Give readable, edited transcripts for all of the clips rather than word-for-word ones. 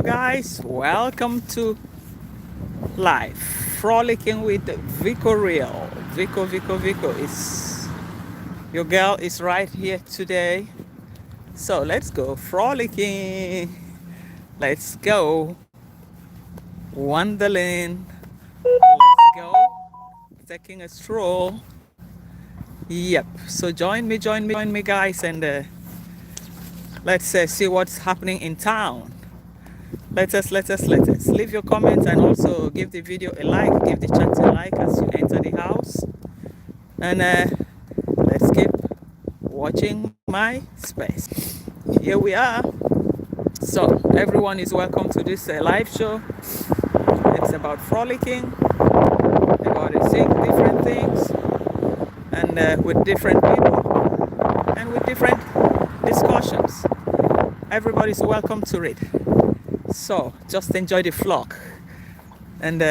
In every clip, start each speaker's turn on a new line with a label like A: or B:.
A: guys, welcome to Live Frolicking with Vico Real. Vico is your girl is right here today. So let's go frolicking. Let's go Wonderland. Let's go taking a stroll. Yep. So join me, guys, and let's see what's happening in town. Let us leave your comments and also give the video a like, give the chat a like as you enter the house, and let's keep watching my space. Here we are. So everyone is welcome to this live show. It's about frolicking, about seeing different things, and with different people, and with different discussions. Everybody's welcome to it. So just enjoy the flock, and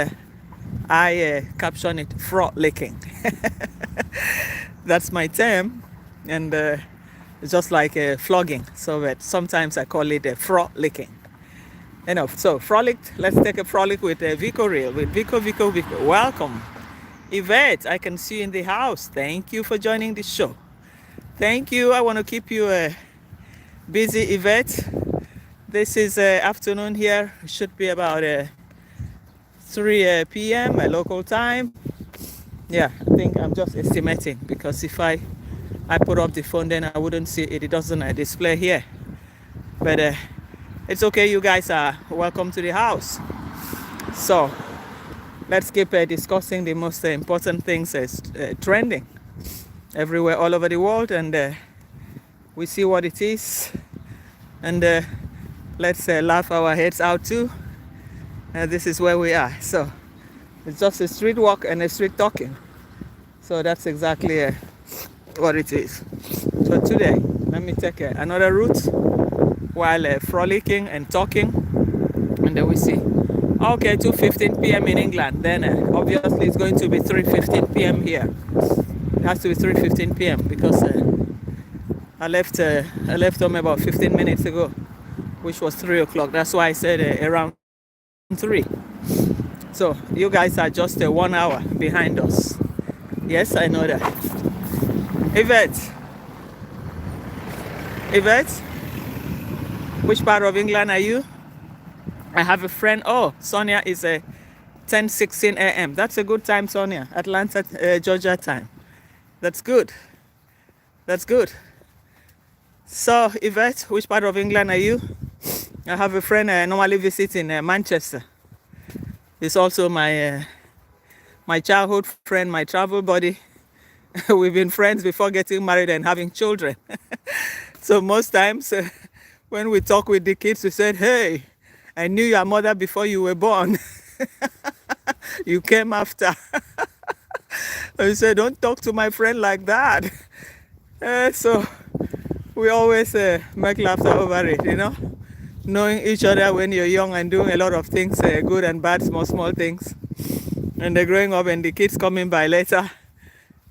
A: I caption it frolicking. That's my term, and it's just like flogging. So that sometimes I call it frolicking. So frolic. Let's take a frolic with Vico Real, with Vico. Welcome, Yvette. I can see you in the house. Thank you for joining the show. Thank you. I want to keep you busy, Yvette. This is afternoon here. It should be about 3 p.m. Local time. Yeah, I think I'm just estimating, because if I put up the phone, then I wouldn't see it. It doesn't display here. But it's okay. You guys are welcome to the house. So let's keep discussing the most important things trending everywhere, all over the world, and we see what it is, and let's laugh our heads out too. This is where we are. So it's just a street walk and a street talking. So that's exactly what it is. So today, let me take another route while frolicking and talking, and then we see. Okay, 2:15 p.m. in England. Then obviously it's going to be 3:15 p.m. here. It has to be 3:15 p.m. because I left home about 15 minutes ago, which was 3 o'clock. That's why I said around 3. So you guys are just 1 hour behind us. Yes, I know that. Yvette, which part of England are you? I have a friend. Oh, Sonia is 10:16 a.m. That's a good time, Sonia. Atlanta, Georgia time. That's good. That's good. So, Yvette, which part of England are you? I have a friend normally visits in Manchester. He's also my childhood friend, my travel buddy. We've been friends before getting married and having children. So most times when we talk with the kids, we said, hey, I knew your mother before you were born. You came after. We said, don't talk to my friend like that. So we always make laughter over it, knowing each other when you're young and doing a lot of things, good and bad, small things. And they're growing up and the kids coming by later.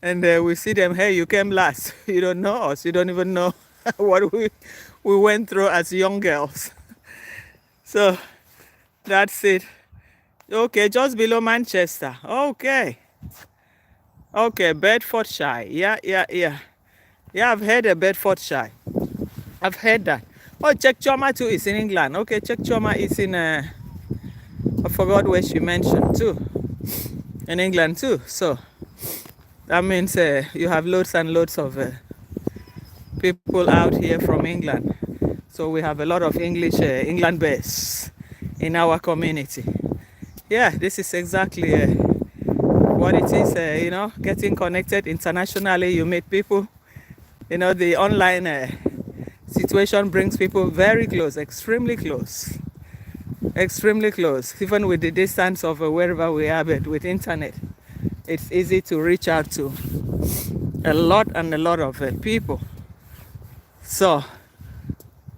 A: And we see them, hey, you came last. You don't know us. You don't even know what we went through as young girls. So that's it. Okay, just below Manchester. Okay, Bedfordshire. Yeah. Yeah, I've heard of Bedfordshire. I've heard that. Oh, Chekchoma too is in England. Okay, Chekchoma is in, I forgot where she mentioned too. In England too. So that means you have loads and loads of people out here from England. So we have a lot of English England base in our community. Yeah, this is exactly what it is, getting connected internationally. You meet people. The online situation brings people very close, extremely close, even with the distance of wherever we are. But with internet, it's easy to reach out to a lot of people. So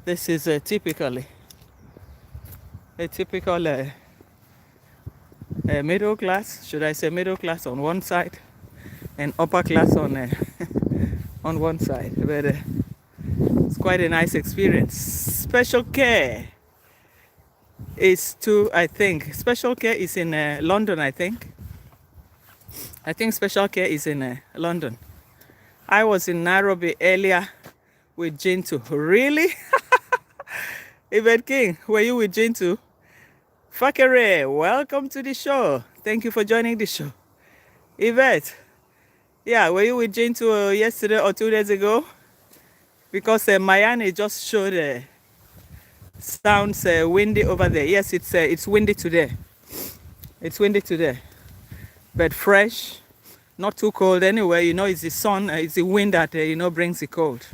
A: this is a typical middle class, should I say middle class on one side and upper class on one side. But it's quite a nice experience. Special care is to, I think, special care is in London, I think. I think special care is in London. I was in Nairobi earlier with Jintu. Really? Yvette King, were you with Jintu? Fakere, welcome to the show. Thank you for joining the show. Yvette, yeah, were you with Jintu yesterday or 2 days ago? Because Mayani just showed sounds windy over there. Yes, it's windy today. It's windy today, but fresh, not too cold anyway. You know, it's the sun, it's the wind that brings the cold.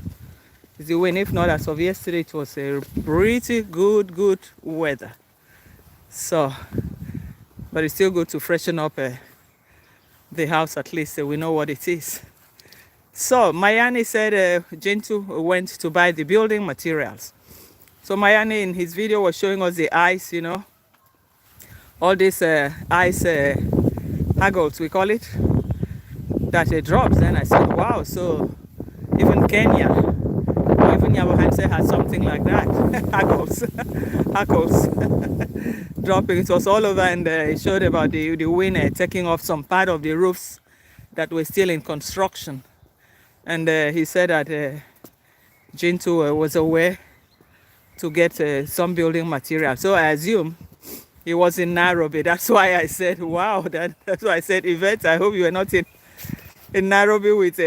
A: It's the wind. If not, as of yesterday, it was a pretty good weather. So, but it's still good to freshen up the house. At least we know what it is. So Mayani said Jintu went to buy the building materials. So Mayani in his video was showing us the ice, all these ice haggles, we call it, that it drops. And I said, wow, so even Kenya, or even Yabohanse has something like that, haggles dropping. It was all over, and it showed about the wind taking off some part of the roofs that were still in construction. And he said that Jintu was aware to get some building material. So I assume he was in Nairobi. That's why I said, wow, that's why I said, Yvette, I hope you were not in Nairobi with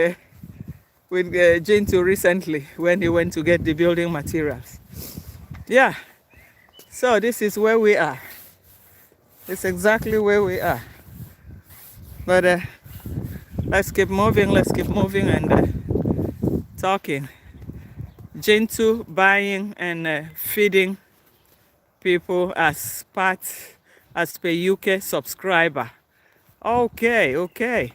A: Jintu recently when he went to get the building materials. Yeah, so this is where we are. It's exactly where we are. But let's keep moving and talking. Jintu buying and feeding people as per UK subscriber. Okay.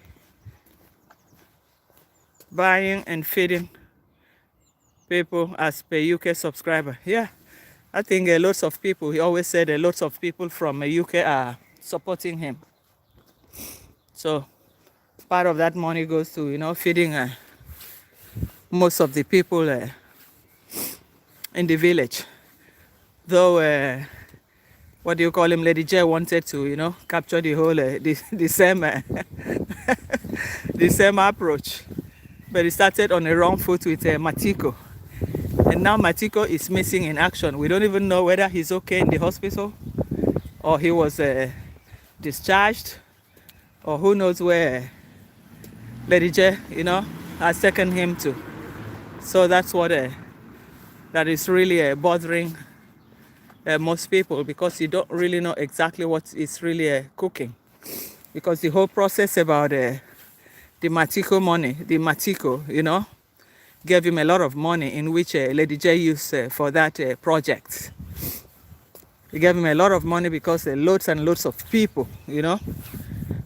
A: Buying and feeding people as per UK subscriber. Yeah, I think lots of people, he always said lots of people from UK are supporting him. So part of that money goes to, feeding most of the people in the village. Though, what do you call him, Lady J wanted to, capture the whole, the same, the same approach. But it started on a wrong foot with Matiko. And now Matiko is missing in action. We don't even know whether he's okay in the hospital or he was discharged, or who knows where Lady J, has taken him to. So that's what that is really bothering most people, because you don't really know exactly what is really cooking. Because the whole process about the Matiko money, gave him a lot of money in which Lady J used for that project. He gave him a lot of money because loads and loads of people,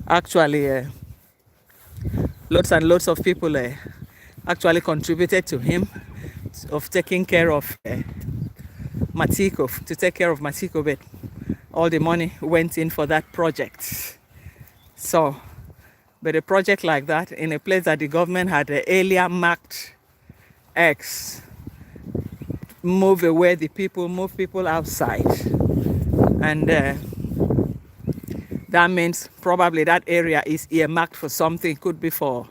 A: actually, loads and loads of people actually contributed to him of taking care of Matiko, to take care of Matiko, but all the money went in for that project. So, but a project like that in a place that the government had earlier marked X, move people outside. And that means probably that area is earmarked for something. Could be for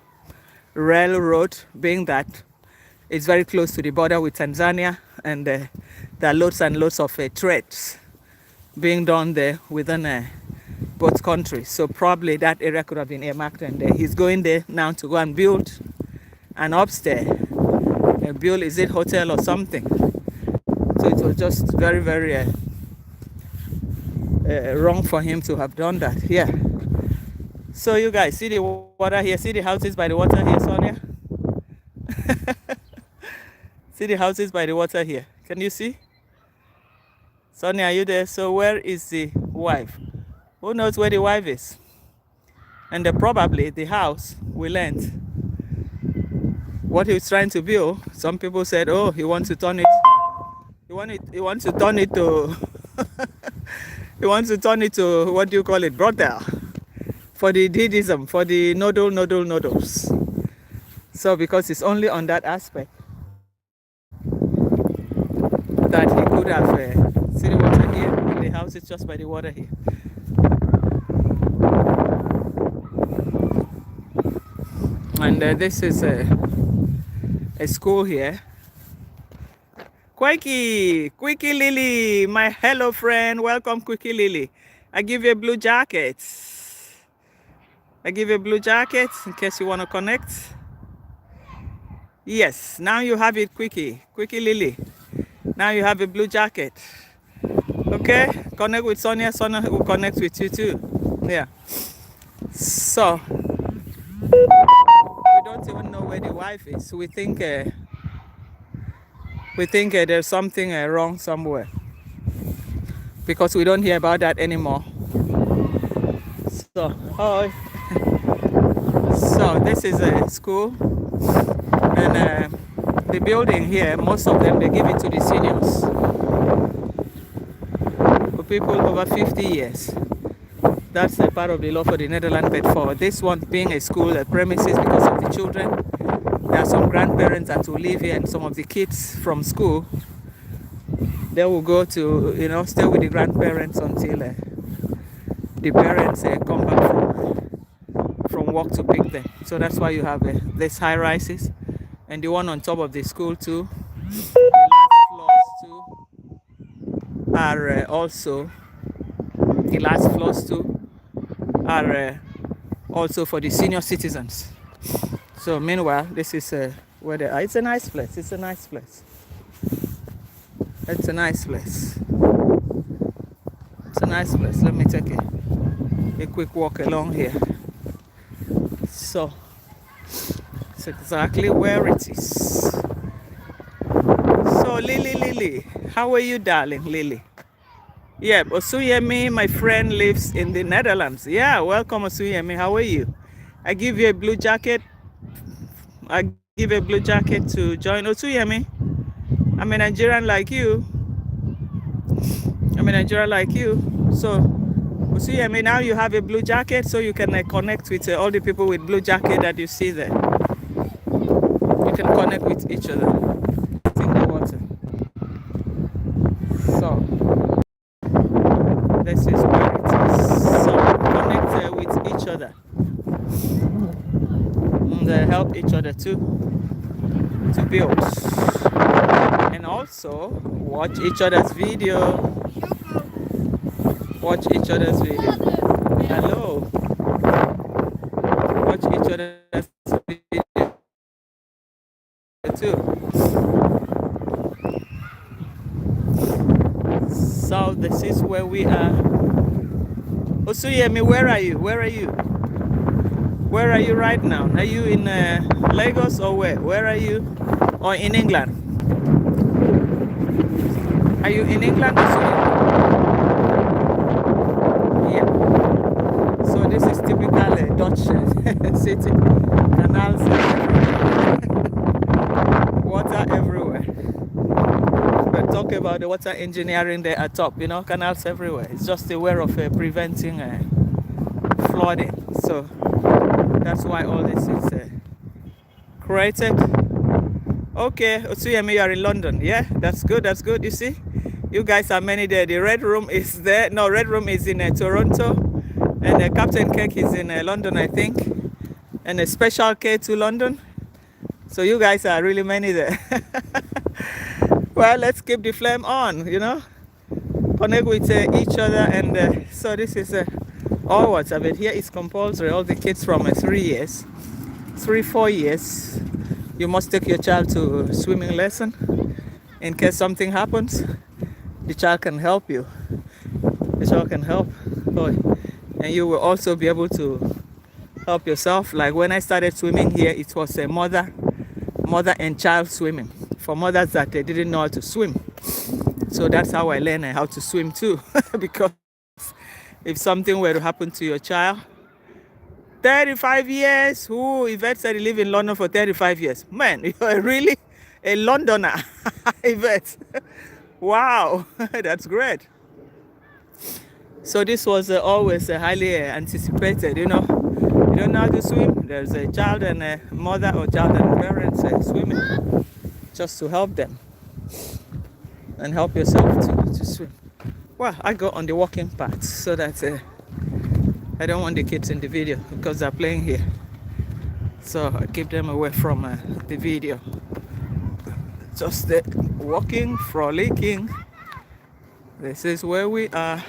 A: railroad, being that it's very close to the border with Tanzania, and there are loads and loads of trades being done there within both countries. So probably that area could have been earmarked, and he's going there now to go and build an upstairs, build, is it hotel or something? So it was just very, very wrong for him to have done that. Yeah. So you guys see the water here, see the houses by the water here, Sonia? See the houses by the water here. Can you see? Sonia, are you there? So where is the wife? Who knows where the wife is? And probably the house we learned what he was trying to build. Some people said, oh, he wants to turn it. He wants to turn it to. He wants to turn it to, what do you call it, brothel, for the Didism, for the noodles. So because it's only on that aspect that he could have see the water here in the houses just by the water here. And this is a school here. Quickie Lily, my hello friend. Welcome, Quickie Lily. I give you a blue jacket. I give you a blue jacket in case you want to connect. Yes, now you have it, Quickie Lily. Now you have a blue jacket. Okay, connect with Sonia. Sonia will connect with you too. Yeah. So we don't even know where the wife is. We think there's something wrong somewhere because we don't hear about that anymore. So, hi. So this is a school, and the building here, most of them, they give it to the seniors, for people over 50 years. That's a part of the law for the Netherlands. But for this one being a school premises because of the children, there are some grandparents that will live here, and some of the kids from school, they will go to, stay with the grandparents until the parents come back from work to pick them. So that's why you have these high rises, and the one on top of the school too. The last floors too are also the last floors too are also for the senior citizens. So meanwhile, this is where they are. It's a nice place. It's a nice place. It's a nice place. It's a nice place. Let me take a quick walk along here. So it's exactly where it is. So Lily, how are you, darling, Lily? Yeah, Osuyemi, my friend, lives in the Netherlands. Yeah, welcome, Osuyemi. How are you? I give you a blue jacket. I give a blue jacket to join Osuyemi. I'm a Nigerian like you. So, Osuyemi, now you have a blue jacket, so you can connect with all the people with blue jacket that you see there. You can connect with each other. It's in the water. So, this is where it is. So, connect with each other. And help each other to build. And also, watch each other's video. Watch each other's video. Hello. Watch each other's video too. So this is where we are. Osuyemi, where are you? Where are you? Where are you right now? Are you in Lagos or where? Where are you? Or in England? Are you in England, Osuyemi? Yeah. So this is typical Dutch city. Canals water everywhere. But talk about the water engineering there at top, canals everywhere. It's just a way of preventing flooding. So that's why all this is created. Okay, Osuyemi, you are in London. Yeah, that's good. You see, you guys are many there. The red room is there. No, red room is in Toronto, and Captain Cake is in London, I think, and a Special K to London. So you guys are really many there. Well, let's keep the flame on, connect with each other. And so this is all what's of it. Here is compulsory. All the kids from 3, 4 years, you must take your child to swimming lesson. In case something happens, the child can help you. The child can help. Oh, and you will also be able to help yourself. Like when I started swimming here, it was a mother and child swimming for mothers that they didn't know how to swim. So that's how I learned how to swim too. Because if something were to happen to your child, 35 years, Yvette said he lived in London for 35 years. Man, you're really a Londoner, Yvette. Wow, that's great. So this was always highly anticipated, You don't know how to swim, there's a child and a mother or child and parents swimming just to help them and help yourself to swim. Well, I go on the walking path so that I don't want the kids in the video because they're playing here. So I keep them away from the video. Just walking, frolicking. This is where we are.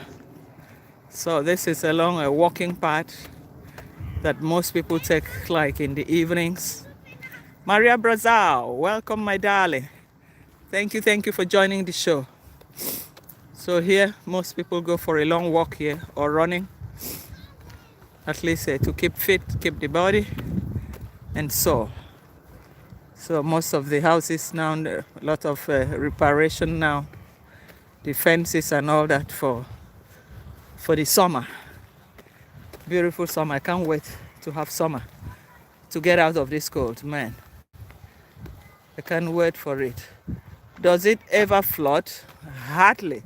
A: So this is along a walking path that most people take like in the evenings. Maria Brazil, welcome my darling. Thank you for joining the show. So here, most people go for a long walk here or running, at least to keep fit, keep the body, and so. So most of the houses now, a lot of reparation now, the fences and all that for the summer. Beautiful summer. I can't wait to have summer, to get out of this cold, man. I can't wait for it. Does it ever flood? Hardly.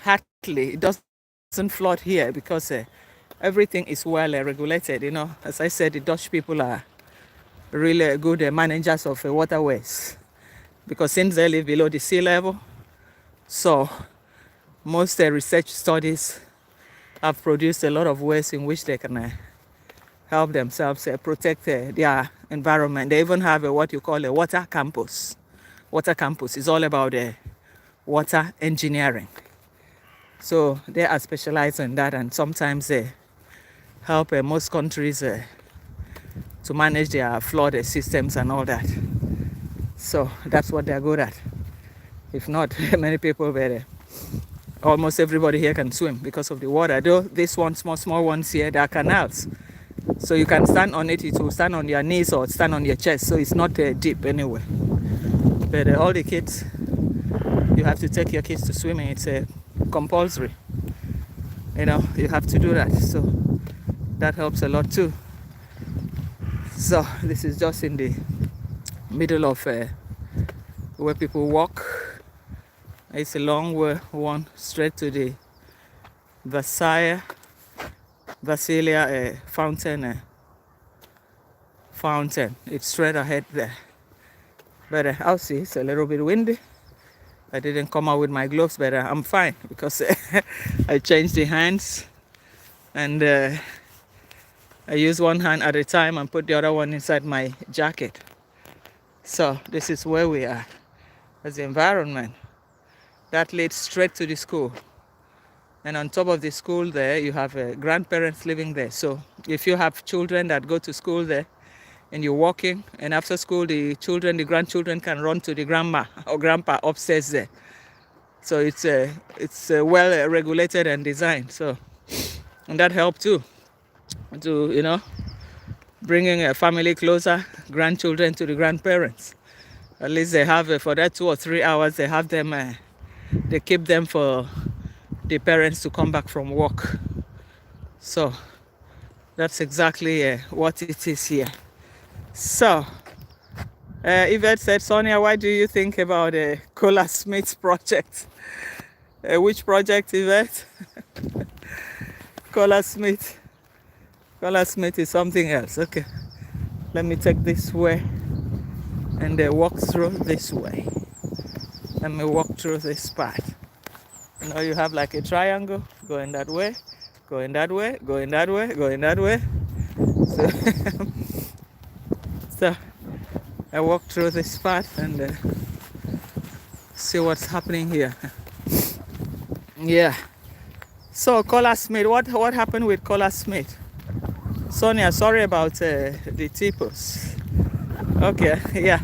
A: Hardly. It doesn't flood here because everything is well regulated. You know, as I said, the Dutch people are really good managers of waterways because since they live below the sea level, so most research studies have produced a lot of ways in which they can help themselves protect their environment. They even have what you call a water campus. Water campus is all about water engineering. So they are specialized in that, and sometimes they help most countries to manage their flood systems and all that. So that's what they're good at. If not, many people almost everybody here can swim because of the water. Though this one, small ones here, there are canals. So you can stand on it, it will stand on your knees or stand on your chest. So it's not deep anyway. But all the kids, you have to take your kids to swimming. It's compulsory. You know, you have to do that. So that helps a lot too. So this is just in the middle of where people walk. It's a long one straight to the Vasilia fountain. It's straight ahead there. But I'll see, it's a little bit windy. I didn't come out with my gloves, but I'm fine because I changed the hands and I use one hand at a time and put the other one inside my jacket. So this is where we are as the environment. That leads straight to the school. And on top of the school there, you have grandparents living there. So if you have children that go to school there and you're walking, and after school, the grandchildren can run to the grandma or grandpa upstairs there. So it's well regulated and designed. So, and that helps too, to, you know, bringing a family closer, grandchildren to the grandparents. At least they have, for that 2 or 3 hours, they have them, they keep them for the parents to come back from work. So that's exactly what it is here. So Yvette said, Sonia, what do you think about the Cola Smith project? Which project, Yvette? Cola Smith. Cola Smith is something else. Okay, let me take this way and walk through this way. Let me walk through this path. You know, you have like a triangle going that way, going that way, going that way, going that way. So I walk through this path and see what's happening here. Yeah. So Cola Smith, what happened with Cola Smith? Sonia, sorry about the typos. Okay, yeah.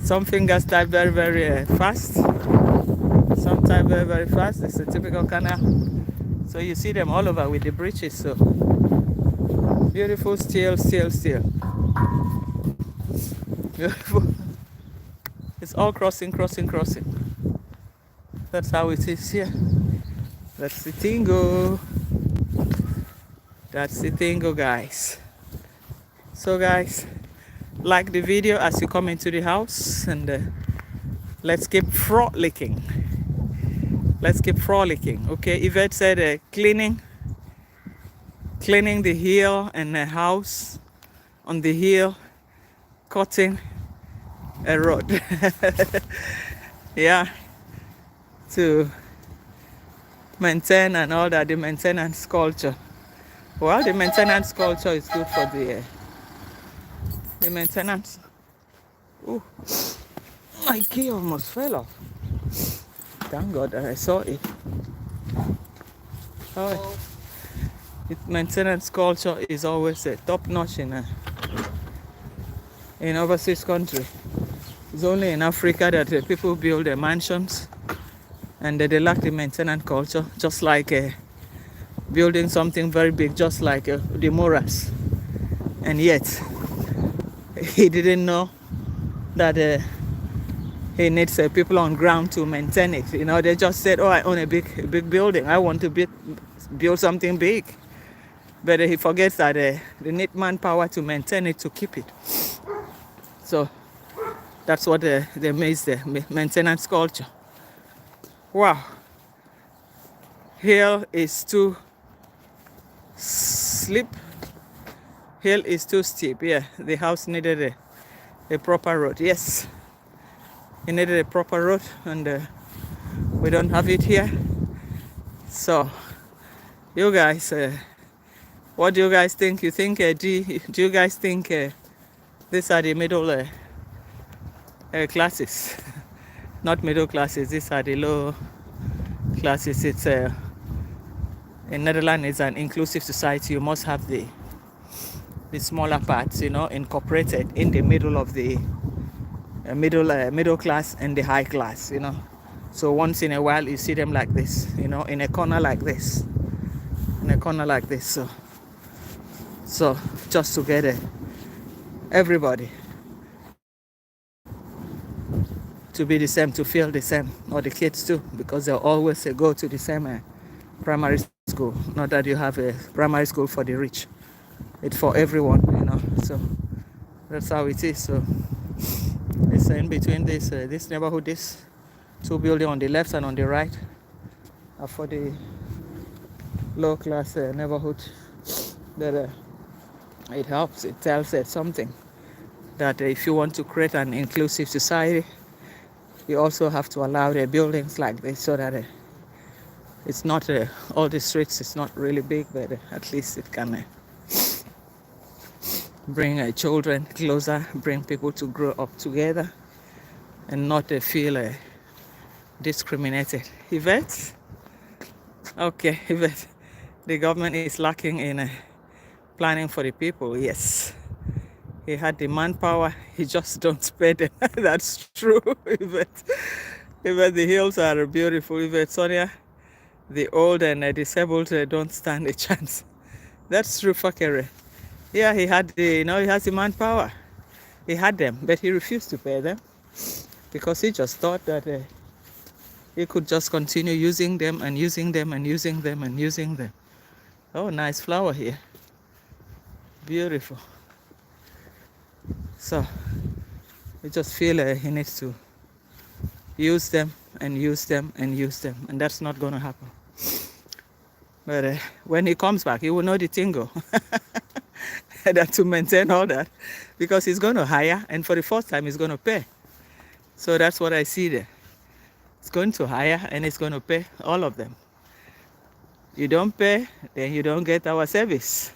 A: Some fingers type very, very fast. Some type very, very fast. It's a typical canal. So you see them all over with the bridges. So beautiful, still. Beautiful. It's all crossing. That's how it is here. That's the Tingo. That's the Tingo, guys. So guys, like the video as you come into the house, and let's keep frolicking. Okay, Yvette said cleaning the hill and the house on the hill, cutting a road. Yeah, to maintain and all that, the maintenance culture. Well, the maintenance culture is good for the maintenance. Ooh, my key almost fell off. Thank God that I saw it. Oh, maintenance culture is always top notch in overseas country. It's only in Africa that people build their mansions and they lack the maintenance culture, just like building something very big, just like the Moras. And yet, he didn't know that he needs people on ground to maintain it. You know, they just said, "Oh, I own a big building. I want to build something big." But he forgets that they need manpower to maintain it, to keep it. So that's what they miss, the maintenance culture. Wow. Hill is too steep. Hill is too steep. Yeah, the house needed a proper road. Yes, it needed a proper road, and we don't have it here. So, you guys, what do you guys think? You think do you guys think these are the middle classes? Not middle classes. These are the low classes. It's in Netherlands, it's an inclusive society. You must have the smaller parts, you know, incorporated in the middle of the middle class and the high class, you know. So once in a while you see them like this, you know, in a corner like this, so just to get everybody to be the same, to feel the same, or the kids too, because they'll always go to the same primary school. Not that you have a primary school for the rich, it's for everyone, you know. So that's how it is. So it's in between this neighborhood, this two buildings on the left and on the right are for the low class neighborhood. That it helps, it tells something that if you want to create an inclusive society, you also have to allow the buildings like this, so that it's not all the streets, it's not really big, but at least it can bring children closer, bring people to grow up together and not feel discriminated. Yvette? Okay, Yvette. The government is lacking in planning for the people. Yes. He had the manpower, he just don't pay them. That's true, Yvette. Yvette, the hills are beautiful. Yvette, Sonia, the old and disabled don't stand a chance. That's true, Fakere. Yeah, he had he has the manpower. He had them, but he refused to pay them because he just thought that he could just continue using them and using them and using them and using them. Oh, nice flower here. Beautiful. So, you just feel he needs to use them and use them and use them, and that's not going to happen. But when he comes back, he will know the tingle that to maintain all that, because he's going to hire, and for the first time he's going to pay. So that's what I see there. It's going to hire and it's going to pay all of them. You don't pay, then you don't get our service.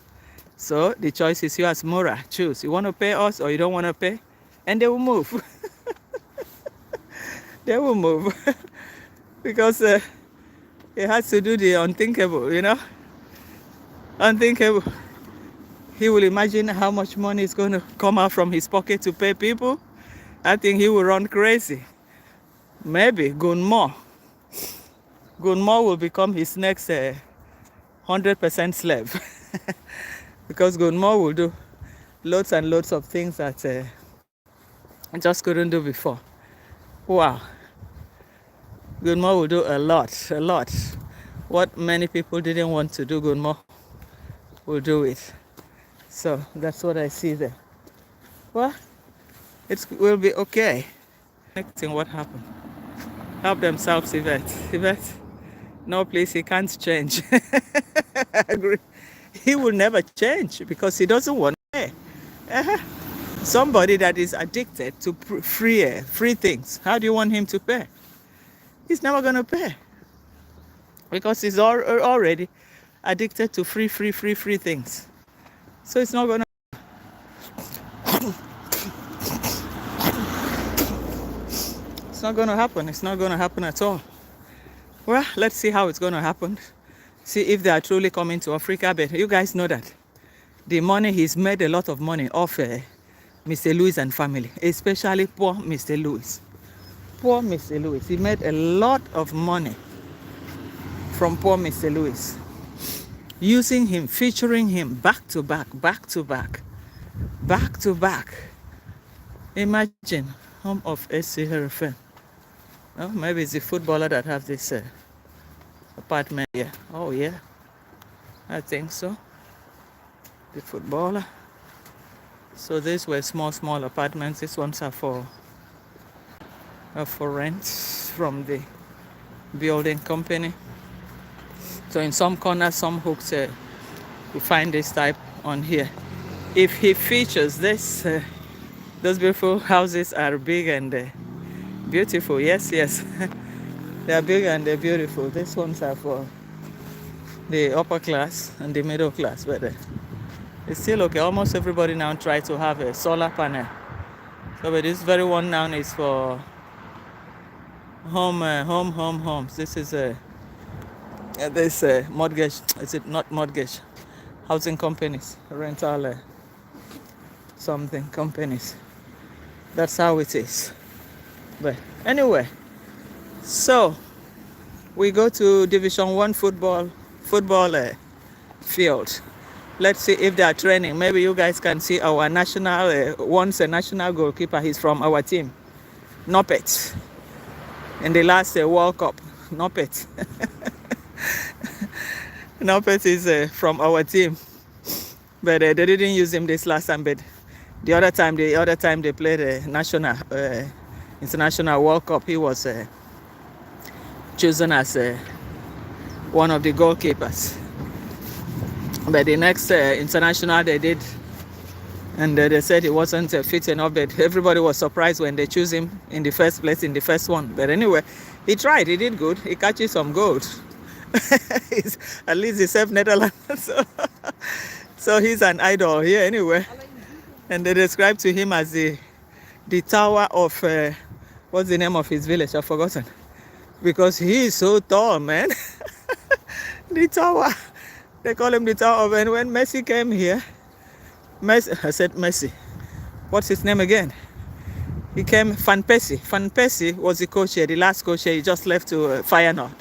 A: So the choice is yours, Mora. Choose. You want to pay us or you don't want to pay? And they will move. They will move. Because it has to do the unthinkable, you know? Unthinkable. He will imagine how much money is going to come out from his pocket to pay people. I think he will run crazy. Maybe Gunmo will become his next 100% slave. Because Gunmo will do loads and loads of things that I just couldn't do before. Wow. Gunmo will do a lot. What many people didn't want to do, Gunmo will do it. So that's what I see there. Well, it will be okay. Next thing, what happened? Help themselves, Yvette. Yvette? No, please, he can't change. I agree. He will never change because he doesn't want to pay. Somebody that is addicted to free things, how do you want him to pay? He's never going to pay. because he's already addicted to free things. So it's not gonna happen. It's not gonna happen at all. Well, let's see how it's gonna happen. See if they are truly coming to Africa. But you guys know that the money, he's made a lot of money off Mr. Lewis and family, especially poor Mr. Lewis. Poor Mr. Lewis. He made a lot of money from poor Mr. Lewis. Using him, featuring him back to back. Imagine, home of SC Hereford. Oh, maybe it's the footballer that have this apartment here. Oh yeah, I think so. The footballer. So these were small apartments. These ones are for rent from the building company. So in some corners, some hooks, you find this type on here. If he features this, those beautiful houses are big and beautiful. Yes. They are big and they're beautiful. These ones are for the upper class and the middle class, but it's still okay. Almost everybody now try to have a solar panel. So but this very one now is for homes. This is this mortgage. Is it not mortgage? Housing companies, rental something companies. That's how it is. But anyway, so we go to Division 1 football field. Let's see if they are training. Maybe you guys can see our national, once a national goalkeeper. He's from our team, Nopet. In the last World Cup, Nopet. Nopet is from our team, but they didn't use him this last time. But the other time they played a national, international World Cup, he was chosen as one of the goalkeepers. But the next international they did, and they said he wasn't fit enough. But everybody was surprised when they chose him in the first place, in the first one. But anyway, he tried. He did good. He catches some goals. At least he saved Netherlands. So he's an idol here anyway. And they described to him as the tower of what's the name of his village? I've forgotten. Because he is so tall, man. The tower. They call him the tower of. And when Messi came here, I said Messi. What's his name again? He came, Van Persie. Van Persie was the coach here, the last coach here. He just left to Feyenoord.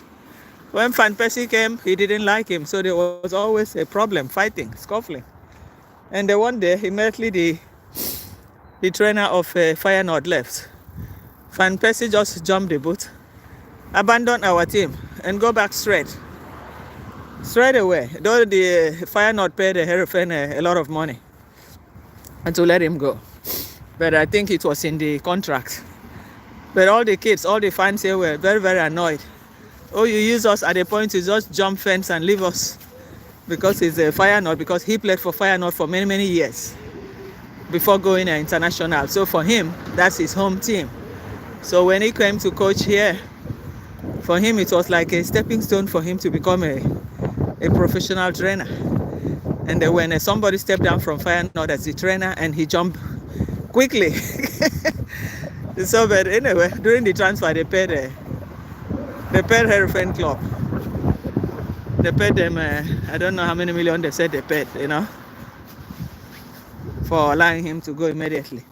A: When Van Persie came, he didn't like him. So there was always a problem, fighting, scuffling. And then one day, immediately the trainer of Feyenoord left. Van Persie just jumped the boat, abandoned our team, and go back straight away. Though the Feyenoord paid Hereford a lot of money and to let him go. But I think it was in the contract. But all the kids, all the fans here were very, very annoyed. Oh, you use us at a point to just jump fence and leave us because he's a Feyenoord, because he played for Feyenoord for many, many years before going international. So for him, that's his home team. So when he came to coach here, for him it was like a stepping stone for him to become a professional trainer. And then when somebody stepped down from Feyenoord as the trainer, and he jumped quickly. So but anyway, during the transfer they paid Hereford Club. They paid them, I don't know how many million they said they paid, for allowing him to go immediately.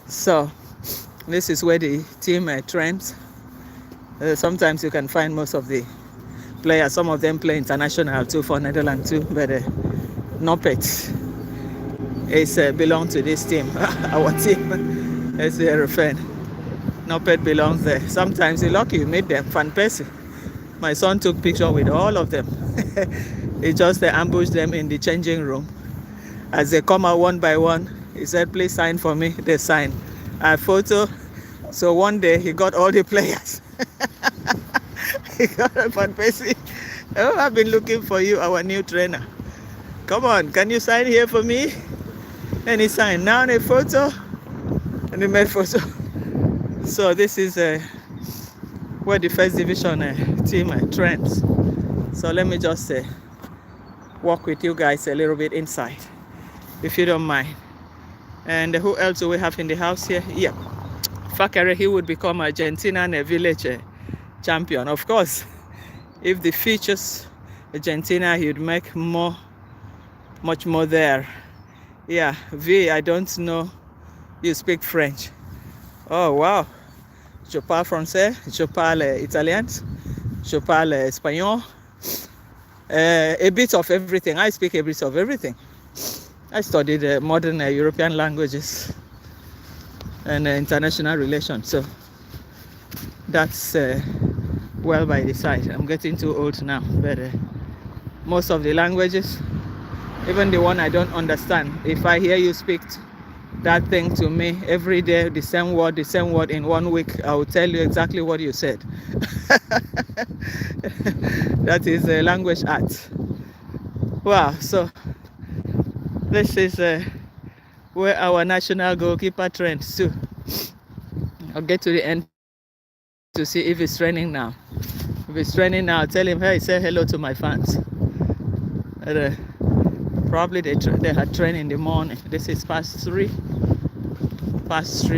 A: So this is where the team trains. Sometimes you can find most of the players. Some of them play international too, for Netherlands too. But Nopet belongs to this team, our team. It's Hereford. Nopet belongs there. Sometimes you're lucky you meet them. Van Persie. My son took picture with all of them. He just ambushed them in the changing room. As they come out one by one, he said, please sign for me. They signed. A photo. So one day he got all the players. He got Van Persie. Oh, I've been looking for you, our new trainer. Come on, can you sign here for me? And he signed. Now a photo. And he made photo. So this is where the first division team trains. So let me just walk with you guys a little bit inside, if you don't mind. And who else do we have in the house here? Yeah, Fakere, he would become Argentinian village champion. Of course, if the features Argentina, he would make much more there. Yeah, V, I don't know you speak French. Oh, wow. Je parle français, je parle italien, je parle espagnol. A bit of everything. I speak a bit of everything. I studied modern European languages and international relations. So that's well by the side. I'm getting too old now, but most of the languages, even the one I don't understand, if I hear you speak that thing to me every day, the same word in 1 week, I will tell you exactly what you said. That is a language art. Wow, so this is where our national goalkeeper trains too. I'll get to the end to see if he's training now. If he's training now, I'll tell him, hey, say hello to my fans. Probably they had trained in the morning. This is past 3.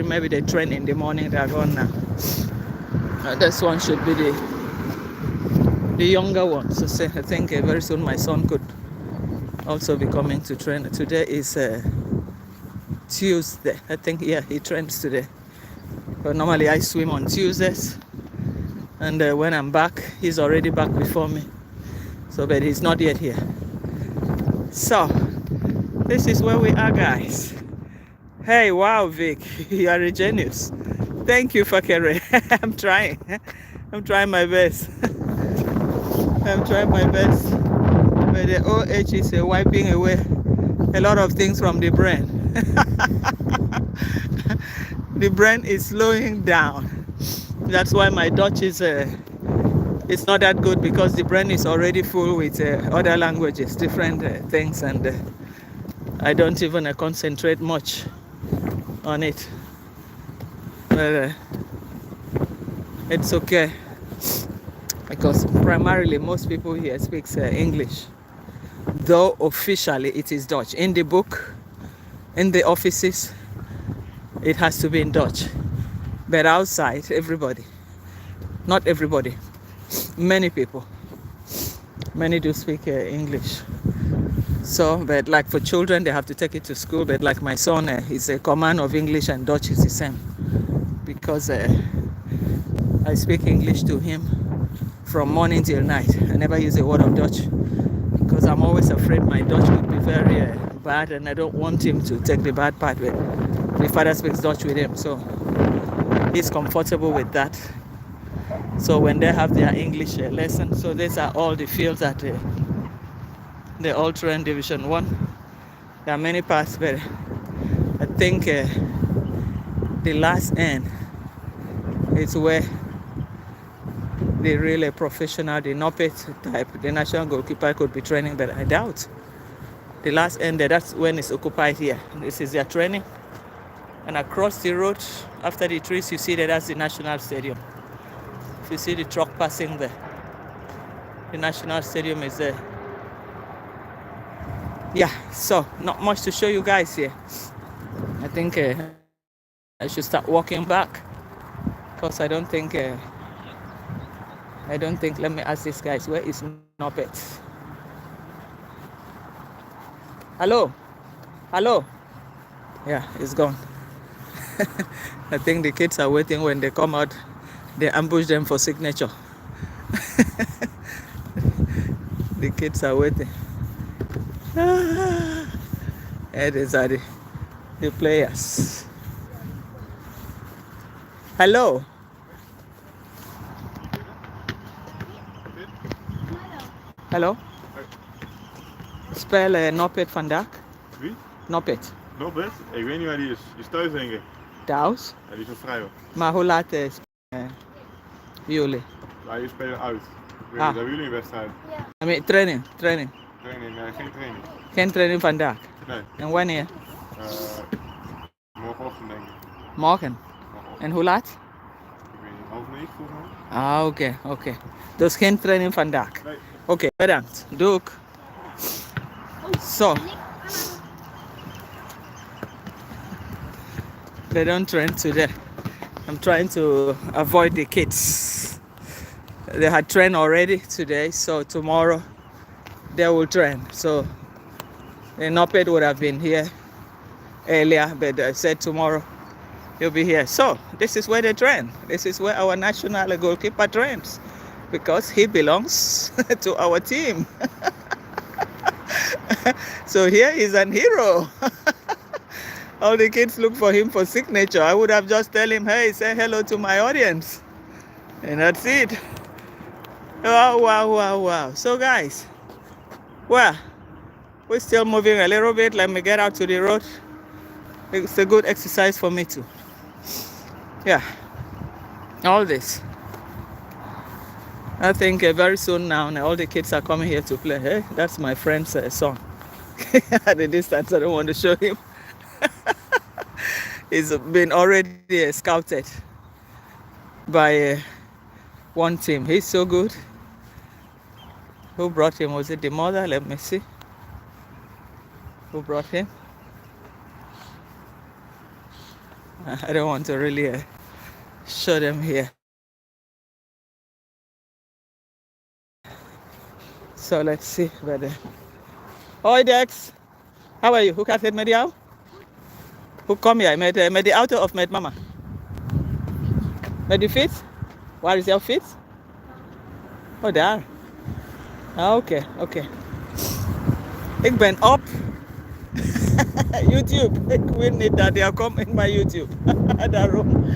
A: Maybe they train in the morning. They are gone now. This one should be the younger one. So I think very soon my son could also be coming to train. Today is Tuesday. I think, yeah, he trains today. But normally I swim on Tuesdays. And when I'm back, he's already back before me. So, but he's not yet here. So, this is where we are, guys. Hey, wow, Vic, you are a genius. Thank you, Fakere. I'm trying my best. I'm trying my best. But the OH is wiping away a lot of things from the brain. The brain is slowing down. That's why my Dutch is it's not that good, because the brain is already full with other languages, different things, and I don't even concentrate much on it. But it's okay, because primarily most people here speaks English, though officially it is Dutch. In the book, in the offices, it has to be in Dutch. But outside, everybody, not everybody, many people, many do speak English. So, but like for children, they have to take it to school. But like my son, his command of English and Dutch is the same, because I speak English to him from morning till night. I never use a word of Dutch, because I'm always afraid my Dutch could be very bad, and I don't want him to take the bad part. But the father speaks Dutch with him, so he's comfortable with that. So when they have their English lesson, so these are all the fields that they all train Division 1. There are many parts, but I think the last end is where the really professional, the Noppet type, the national goalkeeper could be training, but I doubt. The last end, that's when it's occupied here. This is their training. And across the road, after the trees, you see that's the National Stadium. If you see the truck passing there, the National Stadium is there. Yeah, so not much to show you guys here. I think I should start walking back, because I don't think, let me ask these guys, where is Noppet? Hello? Yeah, it's gone. I think the kids are waiting. When they come out, they ambush them for signature. The kids are waiting. And these are the players. Hello. Hallo? Spel Noppet vandaag?
B: Wie?
A: Noppet.
B: Noppet? Ik weet niet waar die is. Die is thuis, denk ik.
A: Thuis?
B: Ja, die is nog vrij hoor.
A: Maar hoe laat spelen jullie?
B: Wij spelen uit. Ik weet niet, hebben jullie een wedstrijd?
A: I mean, training.
B: Training? Geen training.
A: Geen training vandaag?
B: Nee.
A: En wanneer?
B: Morgenochtend denk ik.
A: Morgen. En hoe laat?
B: Ik weet niet, 8:30 volgens mij.
A: Ah, oké. Dus geen training vandaag?
B: Nee.
A: Okay, bedankt. Duke. So, they don't train today. I'm trying to avoid the kids. They had trained already today, so tomorrow they will train. So, the Noped would have been here earlier, but I said tomorrow he'll be here. So, this is where they train. This is where our national goalkeeper trains because he belongs to our team. So, here is an hero. All the kids look for him for signature. I would have just tell him, hey, say hello to my audience. And that's it. Wow, wow, wow, wow. So guys, well, we're still moving a little bit. Let me get out to the road. It's a good exercise for me too. Yeah, all this. I think very soon now, all the kids are coming here to play. Hey, that's my friend's son. At the distance, I don't want to show him. He's been already scouted by one team. He's so good. Who brought him? Was it the mother? Let me see. Who brought him? I don't want to really show them here. So let's see whether. Hoi Dex, how are you? Hoe gaat het met jou? Hoe kom jij? Met de auto of met mama? Met de fiets? Waar is jouw fiets? Oh, daar. Ah, oké, oké. Ik ben op YouTube. Ik weet niet dat jij komt in mijn YouTube. Daarom.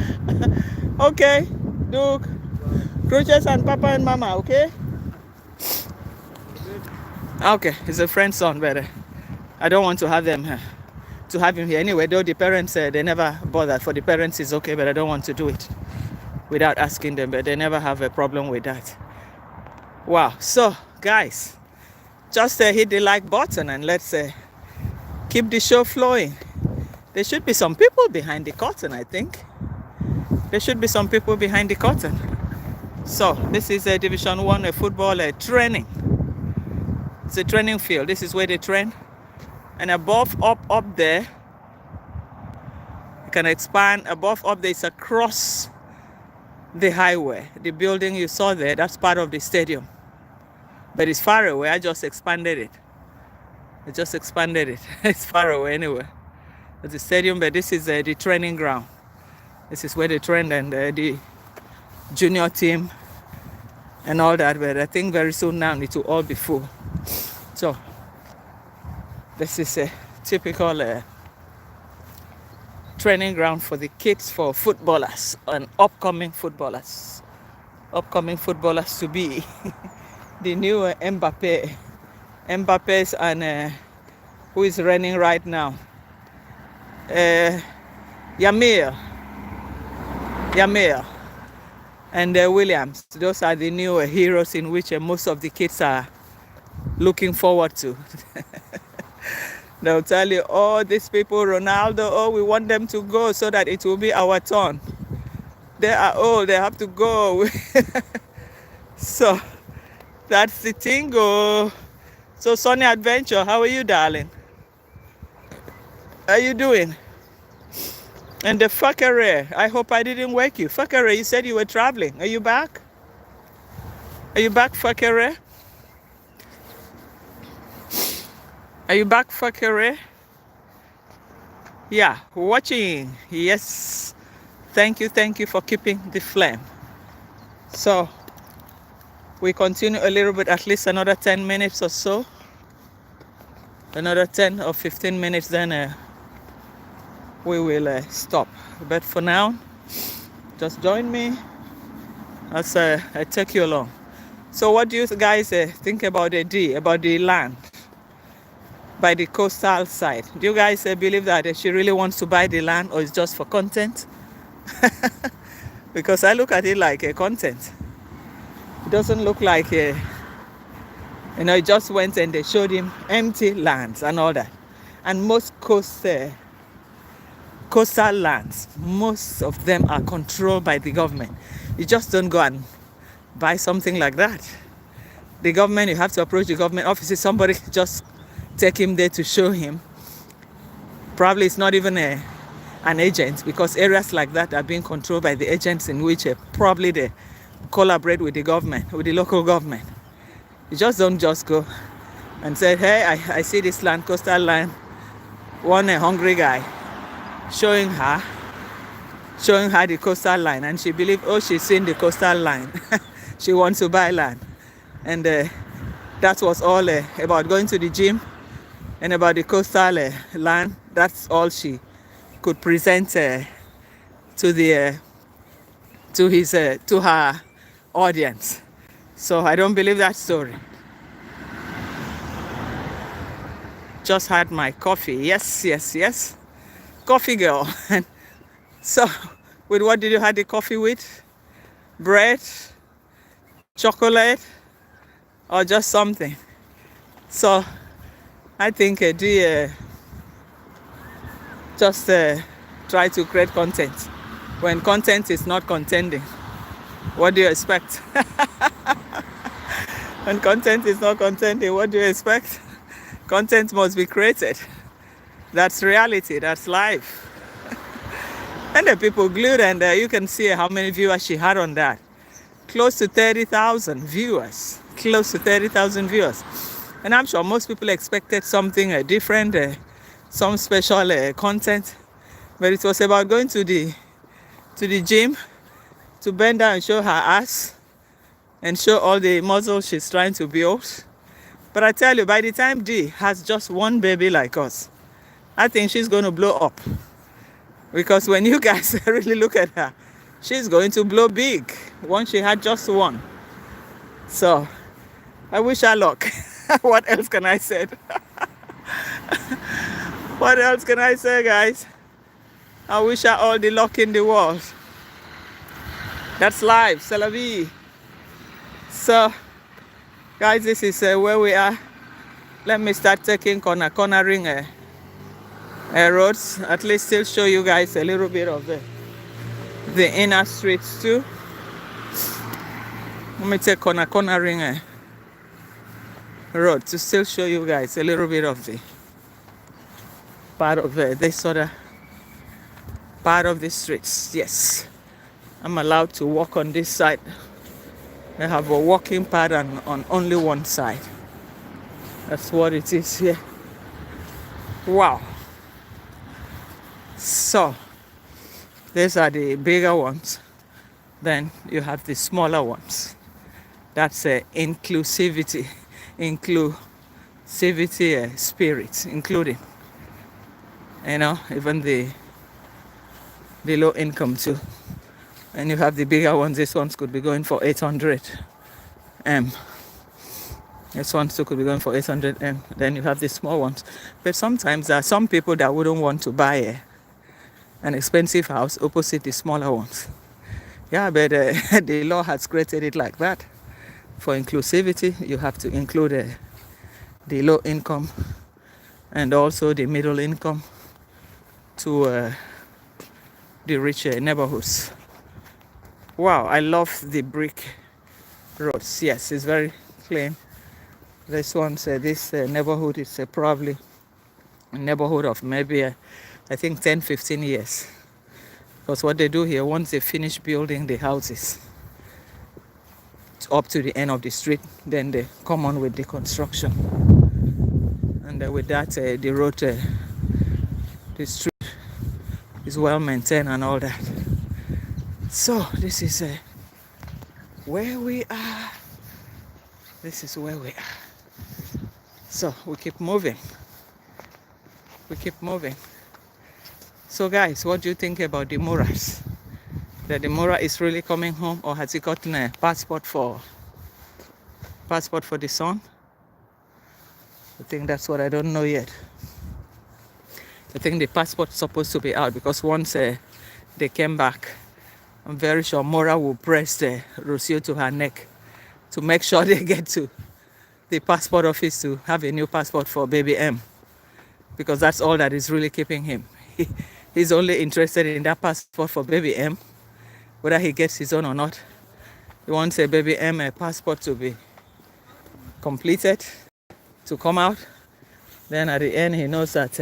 A: Oké, doeg. Groetjes aan papa en mama, oké? Okay, he's a friend's son, but I don't want to have them to have him here anyway. Though the parents they never bother. For the parents it's okay, but I don't want to do it without asking them. But they never have a problem with that. Wow. So guys, just hit the like button and let's keep the show flowing. There should be some people behind the curtain. I think there should be some people behind the curtain. So this is a Division 1 football training. It's a training field. This is where they train. And above, up there, you can expand. Above, up there is across the highway. The building you saw there, that's part of the stadium. But it's far away. I just expanded it. It's far away anyway. It's the stadium, but this is the training ground. This is where they train and the junior team and all that. But I think very soon now it will all be full. So this is a typical training ground for the kids, for footballers and upcoming footballers to be the new Mbappe. Mbappe's and who is running right now? Yamir and Williams. Those are the new heroes in which most of the kids are looking forward to. They'll tell you, oh, these people, Ronaldo, oh, we want them to go so that it will be our turn. They are old, they have to go. So that's the thing. So Sonny Adventure, how are you, darling? How are you doing? And the Fakere, I hope I didn't wake you. Fakere, you said you were traveling. Are you back? Are you back, Fakere? Are you back, Fakere? Yeah, watching. Yes. Thank you for keeping the flame. So we continue a little bit, at least another 10 minutes or so. Another 10 or 15 minutes, then we will stop. But for now, just join me as I take you along. So what do you guys think about the land by the coastal side? Do you guys believe that she really wants to buy the land, or it's just for content? Because I look at it like a content. It doesn't look like it just went and they showed him empty lands and all that. And most coastal lands, most of them are controlled by the government. You just don't go and buy something like that. the government, you have to approach the government offices. Somebody just take him there to show him. Probably it's not even an agent, because areas like that are being controlled by the agents in which probably they collaborate with the government, with the local government. You just don't just go and say, hey, I see this land, coastal line, one hungry guy showing her the coastal line, and she believes, oh, she's seen the coastal line. She wants to buy land. And that was all about going to the gym and about the coastal land. That's all she could present to her audience. So I don't believe that story. Just had my coffee. Yes. Coffee girl. And so, with what did you have the coffee with? Bread? Chocolate? Or just something? So, I think just try to create content. When content is not contending, what do you expect? When content is not contending, what do you expect? Content must be created. That's reality, that's life. And the people glued, and you can see how many viewers she had on that. Close to 30,000 viewers. Close to 30,000 viewers. And I'm sure most people expected something different, some special content. But it was about going to the gym to bend down and show her ass and show all the muscles she's trying to build. But I tell you, by the time Dee has just one baby like us, I think she's going to blow up. Because when you guys really look at her, she's going to blow big once she had just one. So, I wish her luck. What else can I say? What else can I say, guys? I wish her all the luck in the world. That's life, c'est la vie. So, guys, this is where we are. Let me start taking cornering roads. At least still show you guys a little bit of the inner streets too. Let me take cornering road to still show you guys a little bit of the part of this other part of the streets. Yes, I'm allowed to walk on this side. I have a walking pattern on only one side. That's what it is here. Wow. So, these are the bigger ones. Then you have the smaller ones. That's inclusivity spirit, including, even the low income too. And you have the bigger ones. These ones could be going for 800 M. This one too could be going for 800 M. Then you have the small ones. But sometimes there are some people that wouldn't want to buy an expensive house opposite the smaller ones. Yeah, but the law has created it like that. For inclusivity, you have to include the low income and also the middle income to the rich neighborhoods. Wow, I love the brick roads. Yes, it's very clean. This one, this neighborhood is probably a neighborhood of maybe, I think, 10, 15 years. Because what they do here, once they finish building the houses up to the end of the street, then they come on with the construction. And with that, the road, the street is well maintained and all that. So this is where we are. This is where we are. So we keep moving. We keep moving. So guys, what do you think about the Muras? That the Mura is really coming home, or has he gotten a passport for the son? I think that's what I don't know yet. I think the passport's supposed to be out, because once they came back, I'm very sure Mora will press Rocio to her neck to make sure they get to the passport office to have a new passport for baby M, because that's all that is really keeping him. He's only interested in that passport for baby M, whether he gets his own or not. He wants a baby M passport to be completed to come out. Then at the end, he knows that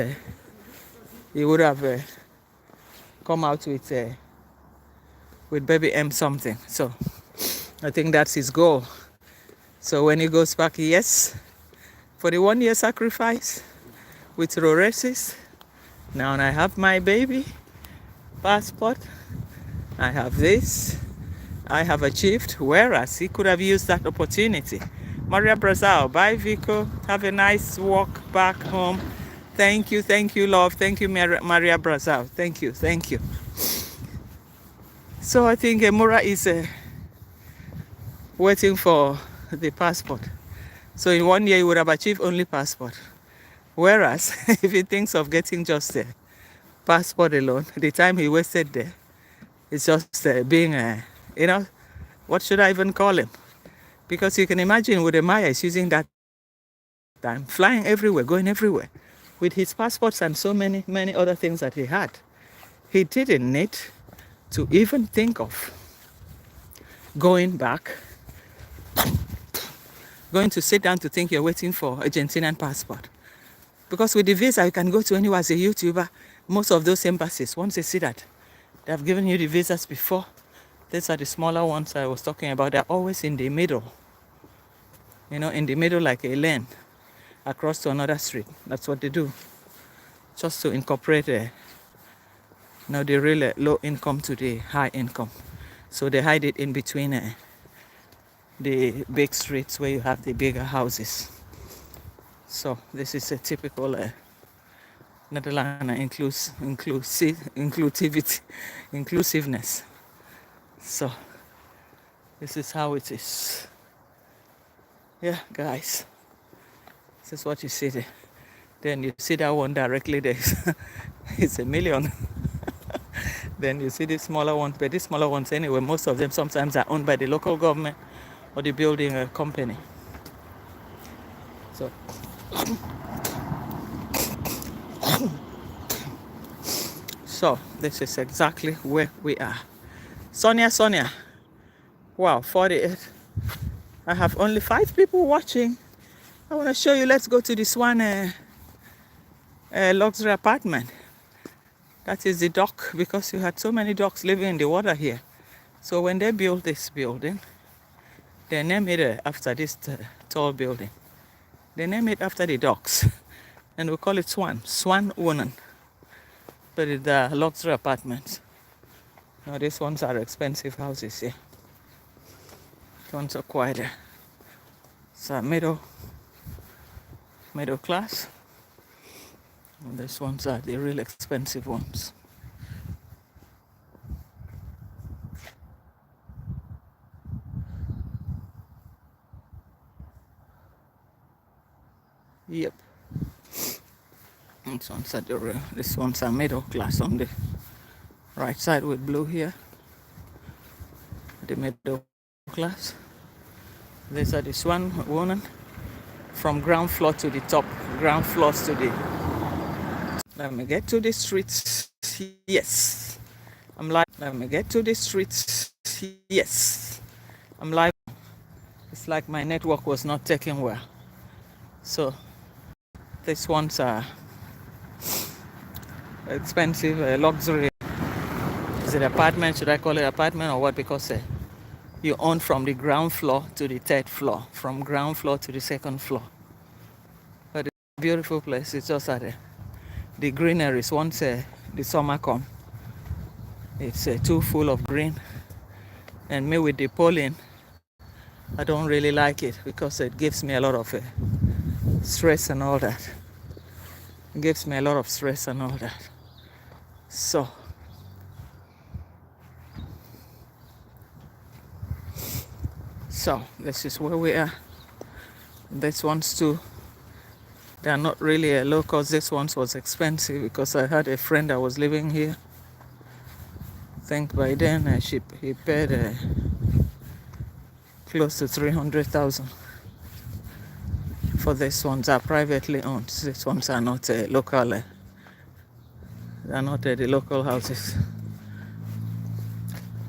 A: he would have come out with baby M something. So I think that's his goal. So when he goes back, yes, for the 1 year sacrifice with Roresis, now I have my baby passport, I have this, I have achieved, whereas he could have used that opportunity. Maria Brazil, bye Vico, have a nice walk back home. Thank you, love. Thank you, Maria Brazil. Thank you. So I think Mura is waiting for the passport. So in 1 year, he would have achieved only passport. Whereas, if he thinks of getting just a passport alone, the time he wasted there, it's just being, what should I even call him? Because you can imagine with Maya is using that time, flying everywhere, going everywhere, with his passports and so many other things that he had. He didn't need to even think of going back, going to sit down to think you're waiting for Argentinian passport. Because with the visa, you can go to anywhere as a YouTuber. Most of those embassies, once they see that they have given you the visas before, these are the smaller ones I was talking about. They're always in the middle. In the middle like a lane across to another street. That's what they do. Just to incorporate the real low income to the high income. So they hide it in between the big streets where you have the bigger houses. So this is a typical Netherlands inclusiveness. So this is how it is. Yeah, guys. This is what you see there. Then you see that one directly there. It's $1 million. Then you see the smaller ones, but these smaller ones anyway, most of them sometimes are owned by the local government or the building company. So this is exactly where we are. Sonia. Wow, 48. I have only 5 people watching. I want to show you. Let's go to this one luxury apartment. That is the dock, because you had so many ducks living in the water here. So when they built this building, they named it after this tall building. They named it after the ducks, and we call it Swan Wonen. But it's the luxury apartments. Now these ones are expensive houses here. These ones are quieter. So middle class. And these ones are the real expensive ones. Yep. This one's are middle class on the right side with blue here. The middle class. These are the Swan Wonen from ground floor to the top. Ground floors to the. Let me get to the streets. Yes. Let me get to the streets. Yes. I'm live. It's like my network was not taking well. So these ones are expensive, luxury. Is it apartment? Should I call it apartment or what? Because you own from the ground floor to the 3rd floor, from ground floor to the 2nd floor. But it's a beautiful place. It's just at the greeneries. Once the summer comes, it's too full of green. And me with the pollen, I don't really like it because it gives me a lot of stress and all that. It gives me a lot of stress and all that. So this is where we are. This one's too. They are not really low cost. This one was expensive because I had a friend that was living here. I think by then he paid close to 300,000 for these ones. Are privately owned. These ones are not local. They are not the local houses.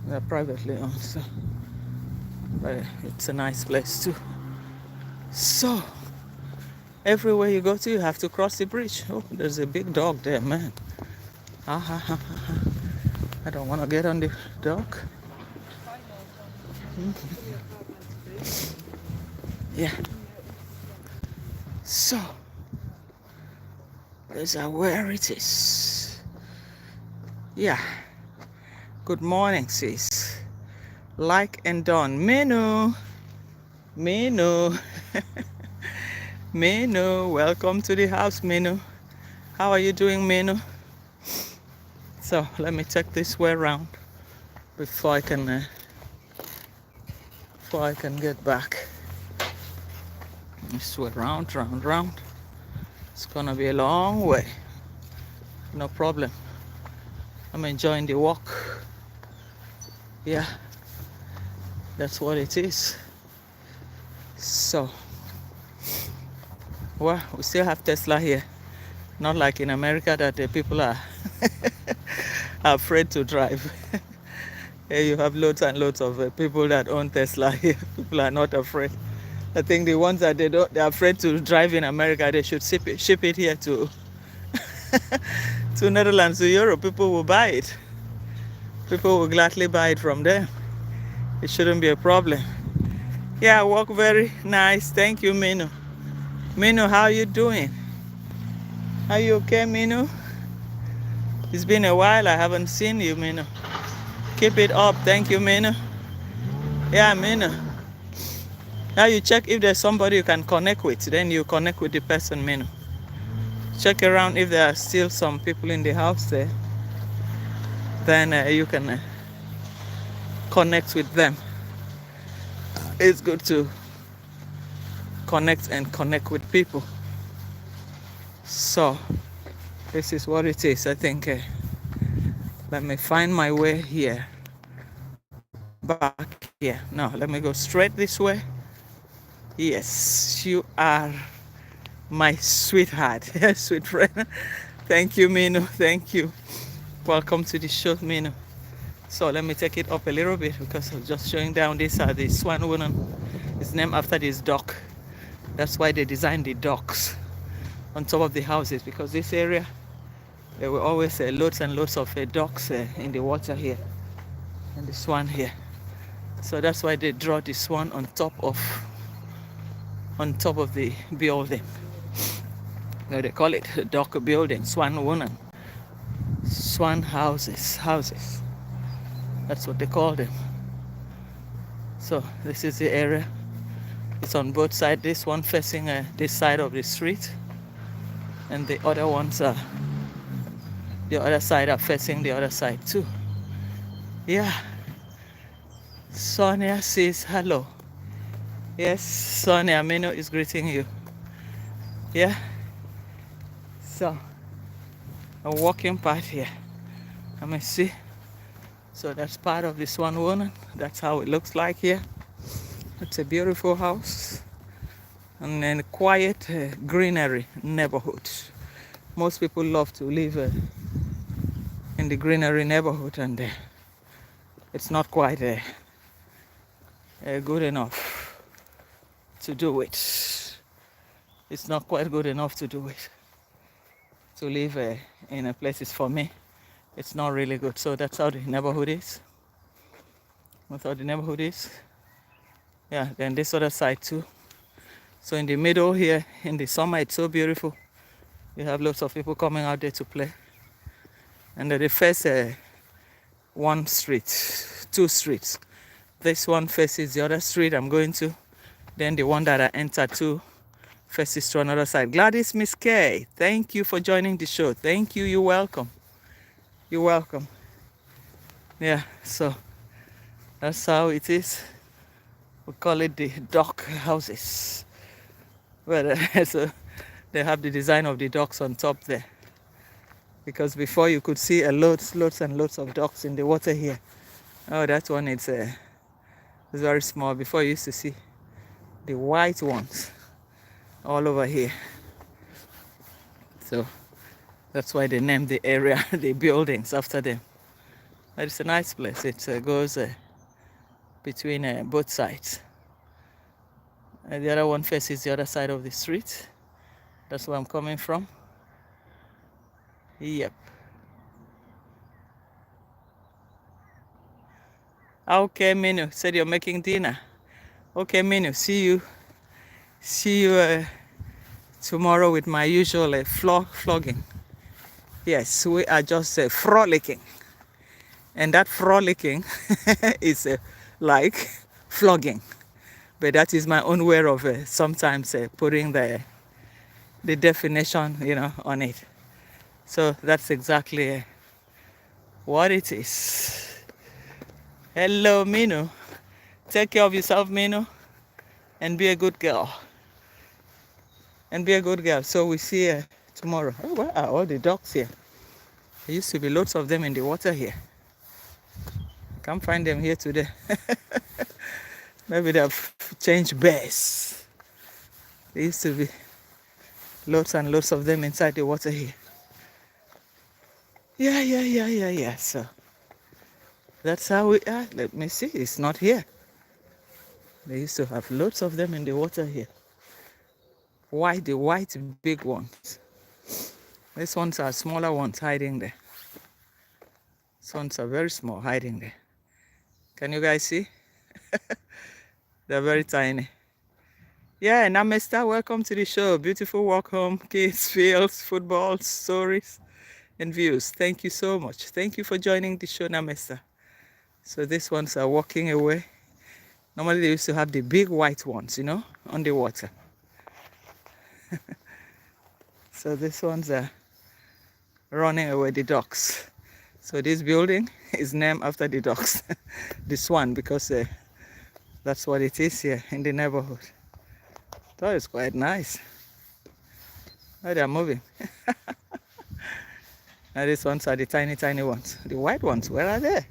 A: They are privately owned. So. But it's a nice place too. So, everywhere you go to, you have to cross the bridge. Oh, there's a big dog there, man. Ah, ah, ah, ah, ah. I don't want to get on the dog. Yeah. So, these are where it is. Yeah. Good morning, sis. Like and done. Menu. Menu. Menu. Welcome to the house, Menu. How are you doing, Menu? So, let me check this way around before I can get back. This way round. It's gonna be a long way. No problem. I'm enjoying the walk. Yeah, that's what it is. So, well, we still have Tesla here. Not like in America that the people are afraid to drive. Here you have loads and loads of people that own Tesla here. People are not afraid. I think the ones that they're afraid to drive in America, they should ship it here to to Netherlands, to Europe. People will buy it. People will gladly buy it from them. It shouldn't be a problem. Yeah, walk very nice. Thank you, Minu. Minu, how you doing? Are you okay, Minu? It's been a while. I haven't seen you, Minu. Keep it up. Thank you, Minu. Yeah, Minu. Now you check if there's somebody you can connect with. Then you connect with the person, Minu. Check around if there are still some people in the house there. Then you can connect with them. It's good to connect with people. So this is what it is. I think let me find my way here, back here. No, let me go straight this way. Yes, you are my sweetheart. Sweet friend. Thank you, Minu. Thank you. Welcome to the show, Minu. So let me take it up a little bit because I'm just showing down. These are the Swan Woman. It's named after this dock. That's why they designed the docks on top of the houses, because this area there were always loads and loads of docks in the water here, and the swan here. So that's why they draw the swan on top of the building. They call it dock building, Swan Woman, swan houses. That's what they call them. So this is the area. It's on both sides. This one facing this side of the street, and the other ones are the other side are facing the other side too. Yeah. Sonia says hello. Yes, Sonia, Mino is greeting you. Yeah. So a walking path here. Let me see. So that's part of the Swan Woman. That's how it looks like here. It's a beautiful house and then a quiet greenery neighborhood. Most people love to live in the neighborhood, and it's not quite good enough to do it. It's not quite good enough to do it. To live in a place is, for me, it's not really good. So that's how the neighborhood is. That's how the neighborhood is. Yeah, then this other side too. So in the middle here, in the summer, it's so beautiful. You have lots of people coming out there to play. And then they face one street, two streets. This one faces the other street I'm going to. Then the one that I entered to faces to another side. Gladys Miss K, thank you for joining the show. Thank you. You're welcome. You're welcome. Yeah, so that's how it is. We call it the dock houses. Well, so they have the design of the docks on top there. Because before you could see loads and loads of docks in the water here. Oh, that one it's very small. Before you used to see the white ones all over here. So that's why they named the area, the buildings after them. But it's a nice place. It goes between both sides. And the other one faces the other side of the street. That's where I'm coming from. Yep. Okay, Minu said you're making dinner. Okay, Minu, see you tomorrow with my usual flogging. Yes, we are just frolicking, and that frolicking is like flogging, but that is my own way of sometimes putting the definition, on it. So that's exactly what it is. Hello, Minu. Take care of yourself, Minu, and be a good girl. So we see you tomorrow. Oh, where are all the ducks here? There used to be lots of them in the water here. Can't find them here today. Maybe they've changed base. There used to be lots and lots of them inside the water here. Yeah. So that's how we are. Let me see. It's not here. They used to have lots of them in the water here. The white big ones. These ones are smaller ones hiding there. These ones are very small hiding there. Can you guys see? They're very tiny. Yeah, Namaste, welcome to the show. Beautiful walk home, kids, fields, football, stories, and views. Thank you so much. Thank you for joining the show, Namaste. So these ones are walking away. Normally they used to have the big white ones, on the water. So these ones are running away, the ducks. So this building is named after the ducks, the swan, because that's what it is here in the neighborhood. That is quite nice. Oh, they are moving. Now these ones are the tiny, tiny ones. The white ones, where are they?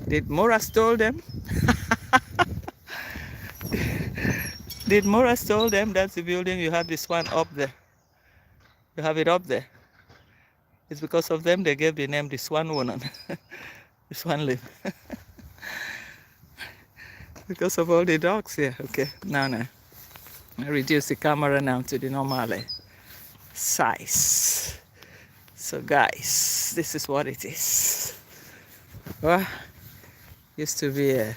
A: Did Mora stole them? Did Mora stole them? That's the building. You have this one up there. You have it up there. It's because of them they gave the name the Swan Woman. The Swan Lip. Because of all the dogs here. Okay, now. I reduce the camera now to the normal size. So guys, this is what it is. Well, used to be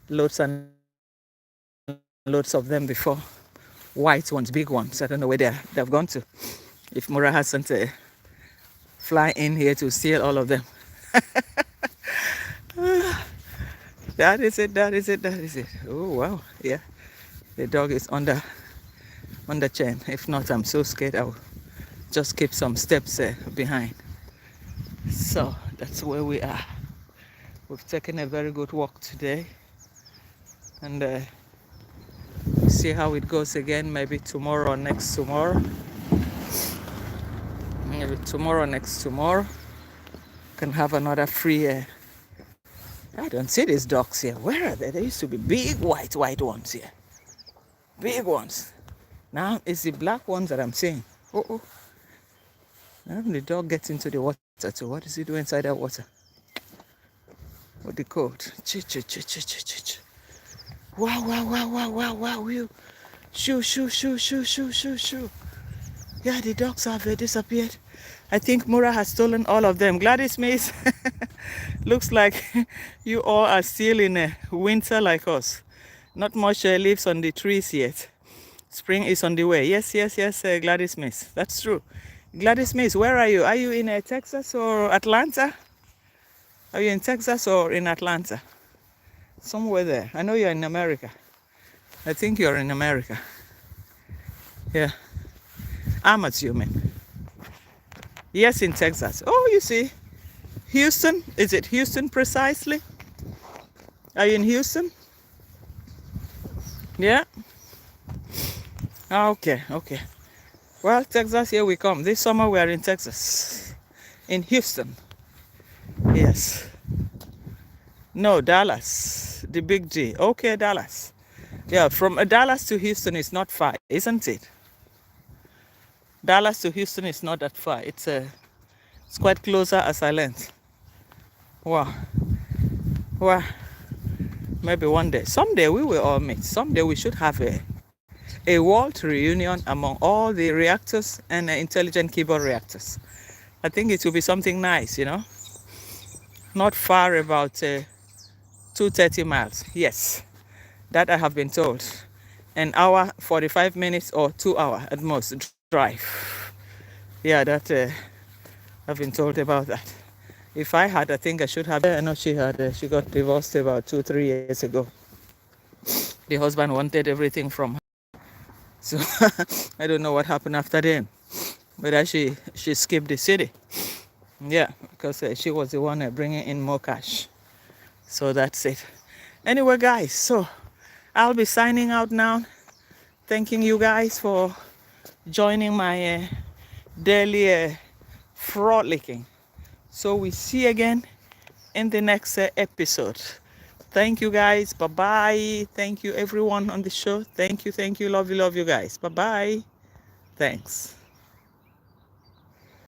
A: loads and loads of them before. White ones, big ones. I don't know where they've gone to. If Mura hasn't fly in here to steal all of them. That is it. Oh wow, yeah. The dog is on the chain. If not, I'm so scared I'll just keep some steps behind. So that's where we are. We've taken a very good walk today, and see how it goes again. Maybe tomorrow or next tomorrow. Maybe tomorrow, next tomorrow, can have another free. I don't see these dogs here. Where are they? There used to be big white ones here. Big ones. Now it's the black ones that I'm seeing. Oh. Now the dog gets into the water too. What does he do inside that water? What the code? Wow. Shoo. Yeah, the dogs have disappeared. I think Mura has stolen all of them. Gladys Mace, looks like you all are still in winter like us. Not much leaves on the trees yet. Spring is on the way. Yes, Gladys Mace. That's true. Gladys Mace, where are you? Are you in Texas or Atlanta? Are you in Texas or in Atlanta? Somewhere there. I know you're in America. I think you're in America. Yeah. I'm assuming. Yes, in Texas. Oh, you see. Houston. Is it Houston precisely? Are you in Houston? Yeah. Okay. Well, Texas, here we come. This summer we are in Texas. In Houston. Yes. No, Dallas. The big D. Okay, Dallas. Yeah, from Dallas to Houston is not far, isn't it? Dallas to Houston is not that far. It's quite closer as I learned. Wow. Maybe one day. Someday we will all meet. Someday we should have a world reunion among all the reactors and intelligent keyboard reactors. I think it will be something nice, you know. Not far, about 230 miles. Yes, that I have been told. An hour, 45 minutes, or 2 hours at most drive. Yeah, that I've been told about that. If I had, I think I should have. I know she had. She got divorced about 2-3 years ago. The husband wanted everything from her, so I don't know what happened after then. But she skipped the city. Yeah, because she was the one bringing in more cash. So that's it. Anyway, guys, so I'll be signing out now. Thanking you guys for joining my daily frolicking. So we see you again in the next episode. Thank you guys. Bye bye. Thank you everyone on the show. Thank you. Love you guys. Bye bye. Thanks.